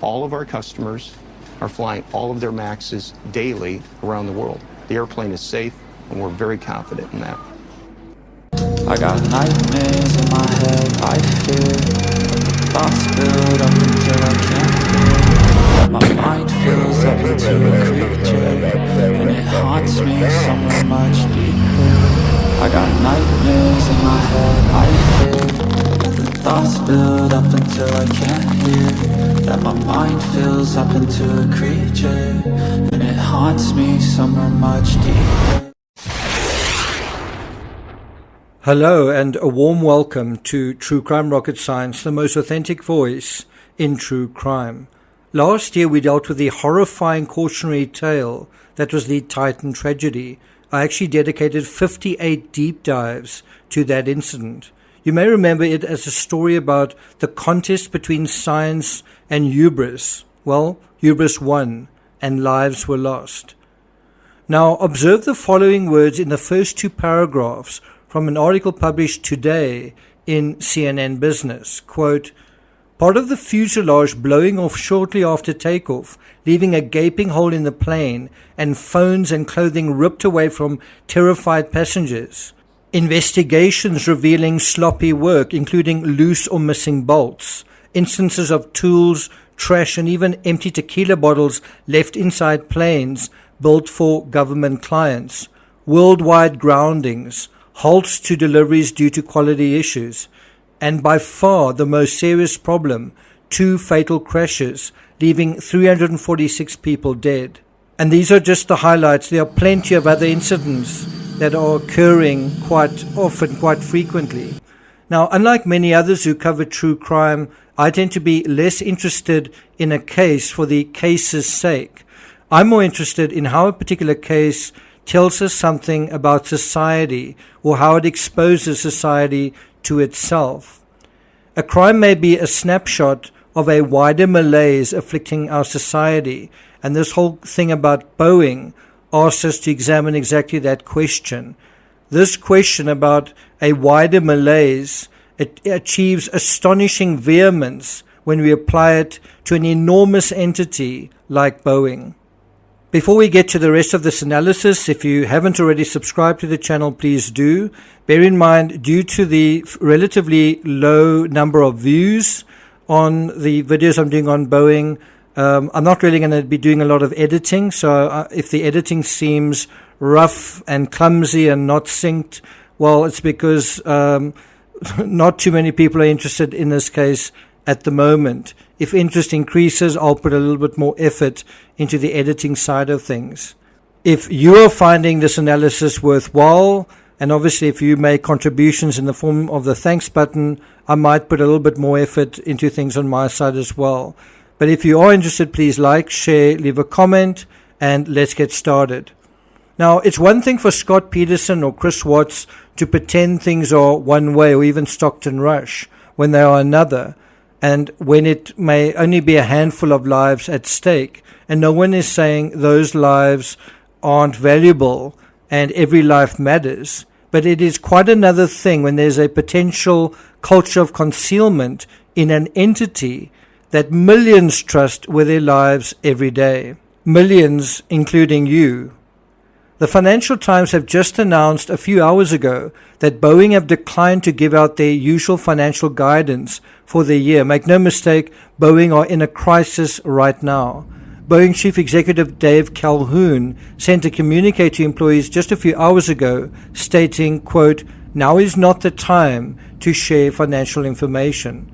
all of our customers are flying all of their MAXs daily around the world. The airplane is safe, and we're very confident in that. I got nightmares in my head, I fear thoughts build up until I can't hear. That my mind fills up into a creature, and it haunts me somewhere much deeper. I got nightmares in my head, I fear the thoughts build up until I can't hear. That my mind fills up into a creature, and it haunts me somewhere much deeper. Hello and a warm welcome to True Crime Rocket Science, the most authentic voice in true crime. Last year we dealt with the horrifying cautionary tale that was the Titan tragedy. I actually dedicated 58 deep dives to that incident. You may remember it as a story about the contest between science and hubris. Well, hubris won and lives were lost. Now observe the following words in the first two paragraphs from an article published today in CNN Business. Quote, part of the fuselage blowing off shortly after takeoff, leaving a gaping hole in the plane and phones and clothing ripped away from terrified passengers. Investigations revealing sloppy work, including loose or missing bolts. Instances of tools, trash, and even empty tequila bottles left inside planes built for government clients. Worldwide groundings. Halts to deliveries due to quality issues, and by far the most serious problem, 2 fatal crashes, leaving 346 people dead. And these are just the highlights. There are plenty of other incidents that are occurring quite often, quite frequently. Now, unlike many others who cover true crime, I tend to be less interested in a case for the case's sake. I'm more interested in how a particular case tells us something about society or how it exposes society to itself. A crime may be a snapshot of a wider malaise afflicting our society, and this whole thing about Boeing asks us to examine exactly that question. This question about a wider malaise, it achieves astonishing vehemence when we apply it to an enormous entity like Boeing. Before we get to the rest of this analysis, if you haven't already subscribed to the channel, please do. Bear in mind, due to the relatively low number of views on the videos I'm doing on Boeing, I'm not really going to be doing a lot of editing. So if the editing seems rough and clumsy and not synced, well, it's because not too many people are interested in this case at the moment. If interest increases, I'll put a little bit more effort into the editing side of things. If you are finding this analysis worthwhile, and obviously if you make contributions in the form of the thanks button, I might put a little bit more effort into things on my side as well. But if you are interested, please like, share, leave a comment, and let's get started. Now, it's one thing for Scott Peterson or Chris Watts to pretend things are one way, or even Stockton Rush, when they are another, and when it may only be a handful of lives at stake, and no one is saying those lives aren't valuable and every life matters. But it is quite another thing when there's a potential culture of concealment in an entity that millions trust with their lives every day. Millions, including you. The Financial Times have just announced a few hours ago that Boeing have declined to give out their usual financial guidance for the year. Make no mistake, Boeing are in a crisis right now. Boeing Chief Executive Dave Calhoun sent a communique to employees just a few hours ago stating, quote, now is not the time to share financial information.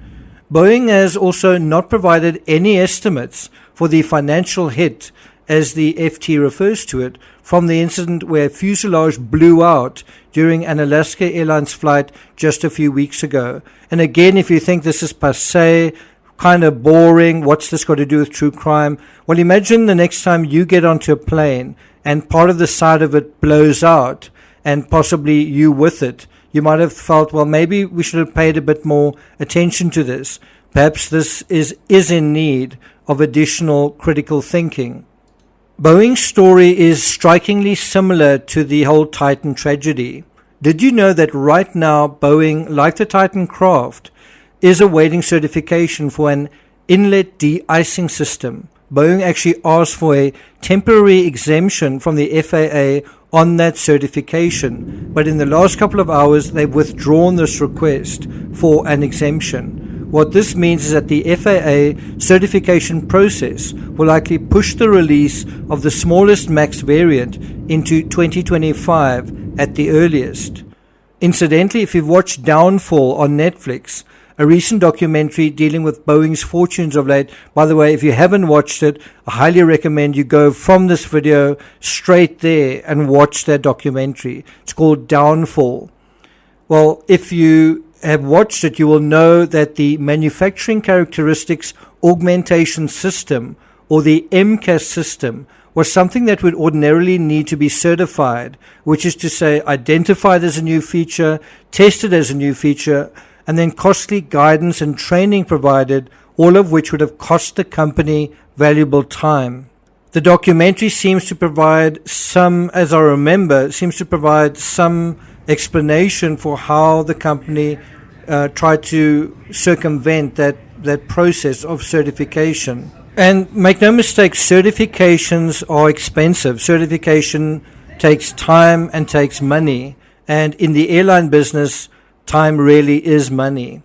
Boeing has also not provided any estimates for the financial hit, as the FT refers to it, from the incident where fuselage blew out during an Alaska Airlines flight just a few weeks ago. And again, if you think this is passé, kind of boring, what's this got to do with true crime? Well, imagine the next time you get onto a plane and part of the side of it blows out, and possibly you with it. You might have felt, well, maybe we should have paid a bit more attention to this. Perhaps this is in need of additional critical thinking. Boeing's story is strikingly similar to the whole Titan tragedy. Did you know that right now Boeing, like the Titan craft, is awaiting certification for an inlet de-icing system. Boeing actually asked for a temporary exemption from the FAA on that certification, but in the last couple of hours they've withdrawn this request for an exemption. What this means is that the FAA certification process will likely push the release of the smallest MAX variant into 2025 at the earliest. Incidentally, if you've watched Downfall on Netflix, a recent documentary dealing with Boeing's fortunes of late. By the way, if you haven't watched it, I highly recommend you go from this video straight there and watch that documentary. It's called Downfall. Well, if you have watched it, you will know that the manufacturing characteristics augmentation system, or the MCAS system, was something that would ordinarily need to be certified, which is to say identified as a new feature, tested as a new feature, and then costly guidance and training provided, all of which would have cost the company valuable time. The documentary seems to provide some explanation for how the company tried to circumvent that process of certification. And make no mistake, certifications are expensive. Certification takes time and takes money. And in the airline business, time really is money.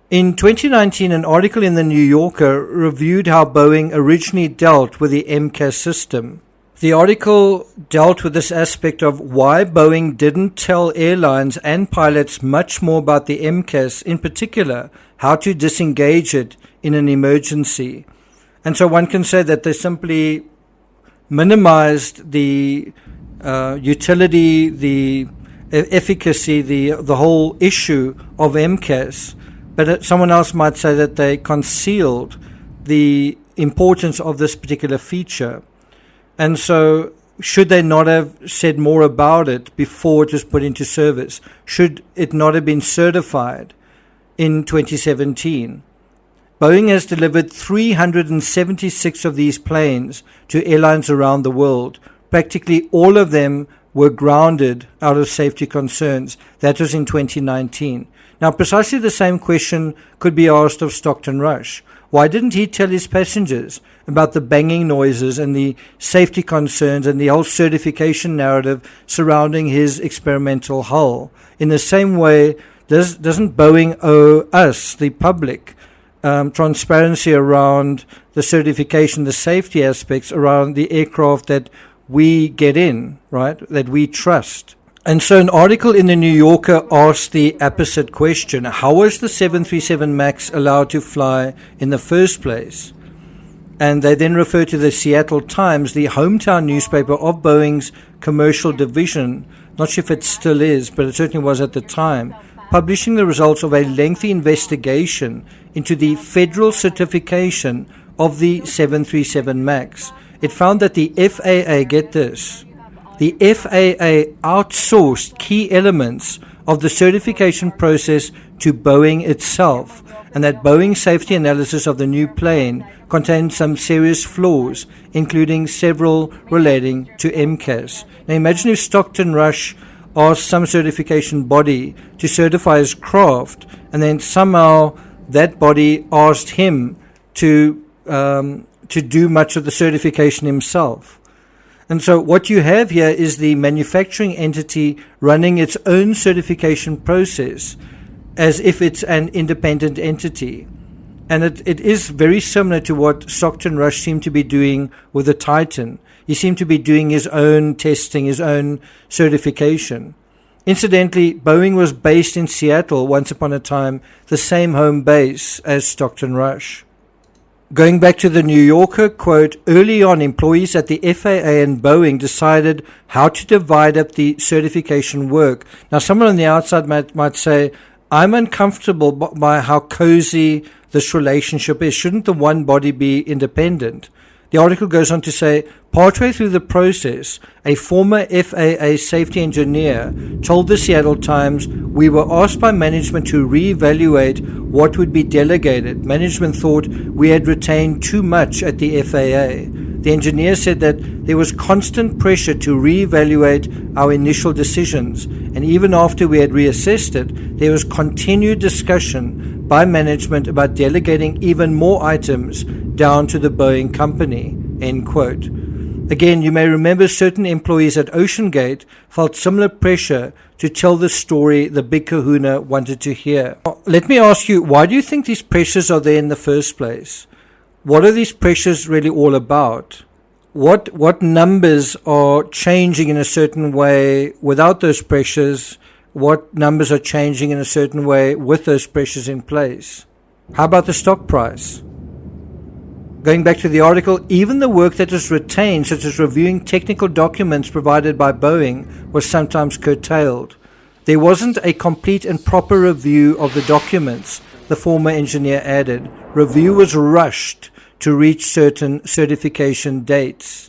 In 2019, an article in the New Yorker reviewed how Boeing originally dealt with the MCAS system. The article dealt with this aspect of why Boeing didn't tell airlines and pilots much more about the MCAS, in particular, how to disengage it in an emergency. And so one can say that they simply minimized the utility, the efficacy, the whole issue of MCAS, but someone else might say that they concealed the importance of this particular feature. And so should they not have said more about it before it was put into service? Should it not have been certified in 2017? Boeing has delivered 376 of these planes to airlines around the world. Practically all of them were grounded out of safety concerns. That was in 2019. Now, precisely the same question could be asked of Stockton Rush. Why didn't he tell his passengers about the banging noises and the safety concerns and the whole certification narrative surrounding his experimental hull? In the same way, doesn't Boeing owe us, the public, transparency around the certification, the safety aspects around the aircraft that we get in, right, that we trust? And so an article in the New Yorker asked the opposite question. How was the 737 MAX allowed to fly in the first place? And they then refer to the Seattle Times, the hometown newspaper of Boeing's commercial division, not sure if it still is, but it certainly was at the time, publishing the results of a lengthy investigation into the federal certification of the 737 MAX. It found that the FAA, get this, the FAA outsourced key elements of the certification process to Boeing itself, and that Boeing's safety analysis of the new plane contained some serious flaws, including several relating to MCAS. Now imagine if Stockton Rush asked some certification body to certify his craft, and then somehow that body asked him to do much of the certification himself. And so what you have here is the manufacturing entity running its own certification process as if it's an independent entity. And it is very similar to what Stockton Rush seemed to be doing with the Titan. He seemed to be doing his own testing, his own certification. Incidentally, Boeing was based in Seattle once upon a time, the same home base as Stockton Rush. Going back to the New Yorker, quote, early on, employees at the FAA and Boeing decided how to divide up the certification work. Now, someone on the outside might say, I'm uncomfortable by how cozy this relationship is. Shouldn't the one body be independent? The article goes on to say, partway through the process, a former FAA safety engineer told the Seattle Times, we were asked by management to reevaluate what would be delegated. Management thought we had retained too much at the FAA. The engineer said that there was constant pressure to reevaluate our initial decisions, and even after we had reassessed it, there was continued discussion by management about delegating even more items down to the Boeing company, end quote. Again, you may remember certain employees at OceanGate felt similar pressure to tell the story the big kahuna wanted to hear. Let me ask you, why do you think these pressures are there in the first place? What are these pressures really all about? What numbers are changing in a certain way without those pressures? What numbers are changing in a certain way with those pressures in place? How about the stock price? Going back to the article, even the work that is retained, such as reviewing technical documents provided by Boeing, was sometimes curtailed. There wasn't a complete and proper review of the documents, the former engineer added. Review was rushed to reach certain certification dates.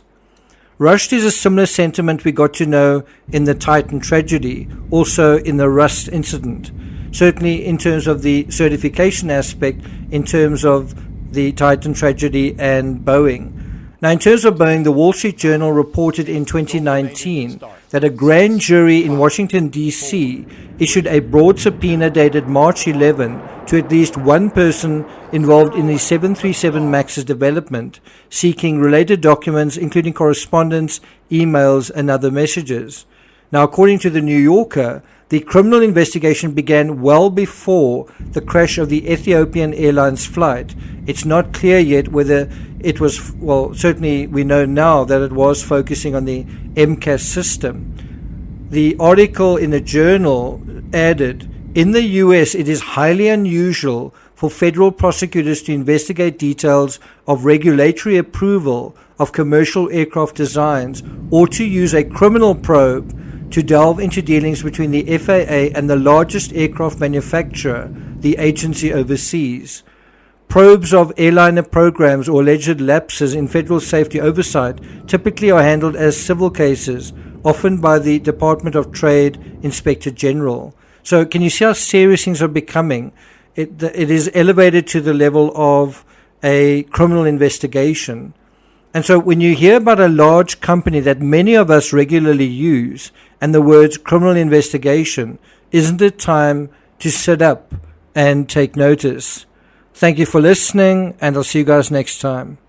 Rushed is a similar sentiment we got to know in the Titan tragedy, also in the Rust incident. Certainly in terms of the certification aspect, in terms of the Titan tragedy and Boeing. Now, in terms of Boeing, the Wall Street Journal reported in 2019 that a grand jury in Washington, D.C. issued a broad subpoena dated March 11 to at least one person involved in the 737 MAX's development, seeking related documents, including correspondence, emails, and other messages. Now, according to the New Yorker, the criminal investigation began well before the crash of the Ethiopian Airlines flight. It's not clear yet whether it was, well, certainly we know now that it was focusing on the MCAS system. The article in the journal added, in the US, it is highly unusual for federal prosecutors to investigate details of regulatory approval of commercial aircraft designs or to use a criminal probe to delve into dealings between the FAA and the largest aircraft manufacturer, the agency overseas. Probes of airliner programs or alleged lapses in federal safety oversight typically are handled as civil cases, often by the Department of Trade Inspector General. So can you see how serious things are becoming? It is elevated to the level of a criminal investigation. And so when you hear about a large company that many of us regularly use and the words criminal investigation, isn't it time to sit up and take notice? Thank you for listening, and I'll see you guys next time.